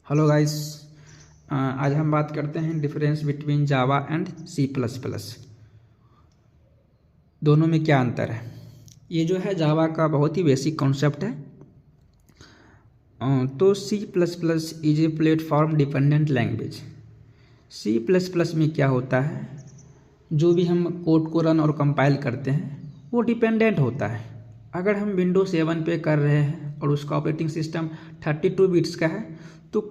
Hello guys, आज हम बात करते हैं difference between Java and C plus plus. दोनों में क्या अंतर है। ये जो है जावा का बहुत ही बेसिक कॉन्सेप्ट है। तो C plus plus is a platform dependent language. C plus plus में क्या होता है, जो भी हम कोड को रन और कंपाइल करते हैं वो डिपेंडेंट होता है। अगर हम विंडोज 7 पे कर रहे हैं और उसका ऑपरेटिंग सिस्टम 32 बिट्स का है, तो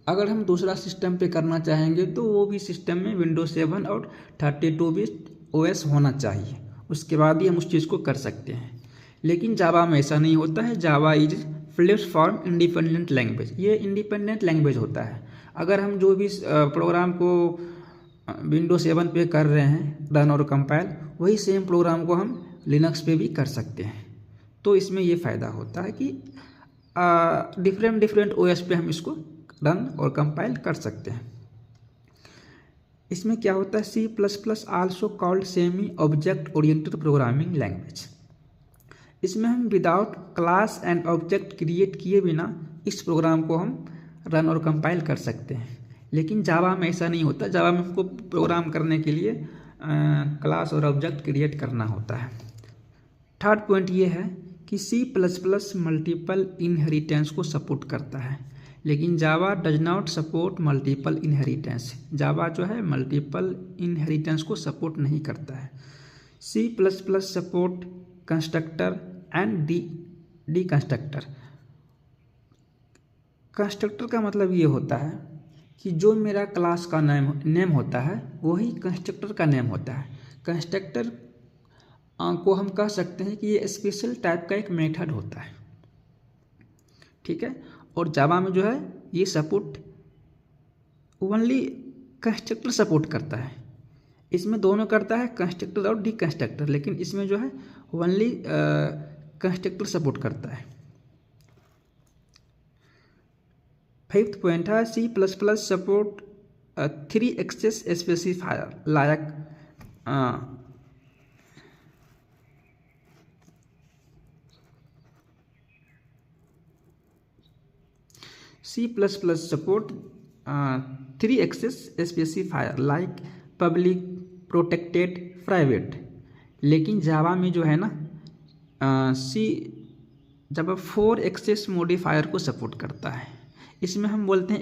अगर हम दूसरा सिस्टम पे करना चाहेंगे तो वो भी सिस्टम में विंडोज 7 और 32 बिट ओएस होना चाहिए, उसके बाद ही हम उस चीज़ को कर सकते हैं। लेकिन जावा में ऐसा नहीं होता है। Java is platform independent language. ये इंडिपेंडेंट लैंग्वेज होता है। अगर हम जो भी प्रोग्राम को विंडोज 7 पे कर रहे हैं रन और कंपाइल, वही सेम प्रोग्राम को हम लिनक्स पे भी कर सकते हैं। तो इसमें ये फ़ायदा होता है कि डिफरेंट ओएस पे हम इसको रन और कंपाइल कर सकते हैं। इसमें क्या होता है, C plus plus also called semi object oriented programming language. इसमें हम without class and object create किए बिना इस प्रोग्राम को हम रन और कंपाइल कर सकते हैं। लेकिन जावा में ऐसा नहीं होता। जावा में हमको प्रोग्राम करने के लिए क्लास और ऑब्जेक्ट क्रिएट करना होता है। थर्ड पॉइंट ये है कि C plus plus multiple inheritance को सपोर्ट करता है, लेकिन Java does not support multiple inheritance. Java जो है मल्टीपल इनहेरिटेंस को सपोर्ट नहीं करता है। C plus plus support constructor and destructor. Constructor का मतलब ये होता है कि जो मेरा क्लास का नेम होता है वही कंस्ट्रक्टर का नेम होता है। कंस्ट्रक्टर को हम कह सकते हैं कि ये स्पेशल टाइप का एक मेथड होता है, ठीक है। और जावा में जो है ये सपोर्ट ओनली कंस्ट्रक्टर सपोर्ट करता है। इसमें दोनों करता है, कंस्ट्रक्टर और डी कंस्ट्रक्टर, लेकिन इसमें जो है ओनली कंस्ट्रक्टर सपोर्ट करता है। फिफ्थ पॉइंट है C plus plus support 3 access specifier like C++ support 3 access specifier like public, protected, private। लेकिन जावा में जो है ना जब 4 एक्सेस मॉडिफायर को सपोर्ट करता है। इसमें हम बोलते हैं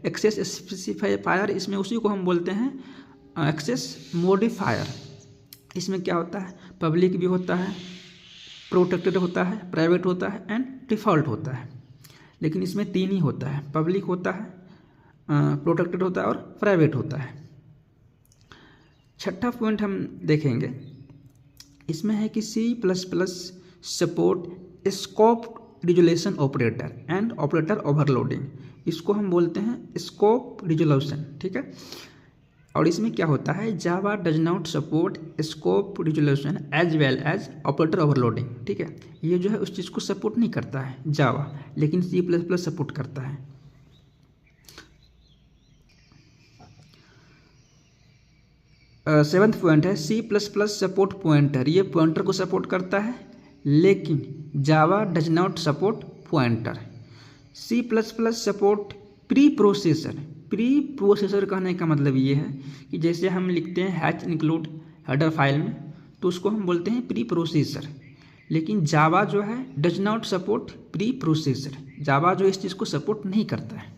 एक्सेस स्पेसिफायर, इसमें उसी को हम बोलते हैं एक्सेस मॉडिफायर। इसमें क्या होता है, पब्लिक भी होता है, प्रोटेक्टेड होता है, प्राइवेट होता है एंड डिफ़ॉल्ट होता है। लेकिन इसमें 3 ही होता है, पब्लिक होता है, प्रोटेक्टेड होता है और प्राइवेट होता है। छठा पॉइंट हम देखेंगे, इसमें है कि C plus plus support scope resolution operator and operator overloading. इसको हम बोलते हैं स्कोप रिजोल्यूशन, ठीक है। और इसमें क्या होता है, Java does not support scope resolution as well as operator overloading, ठीक है। ये जो है उस चीज़ को सपोर्ट नहीं करता है जावा, लेकिन सी प्लस प्लस सपोर्ट करता है। सेवन्थ पॉइंट है C plus plus support pointer. ये पॉइंटर को सपोर्ट करता है, लेकिन Java does not support pointer. C plus plus support preprocessor. Preprocessor कहने का मतलब ये है कि जैसे हम लिखते हैं हैच इंक्लूड हेडर फाइल में, तो उसको हम बोलते हैं प्री प्रोसेसर। लेकिन जावा जो है does not support preprocessor. Java जो इस चीज़ को सपोर्ट नहीं करता है।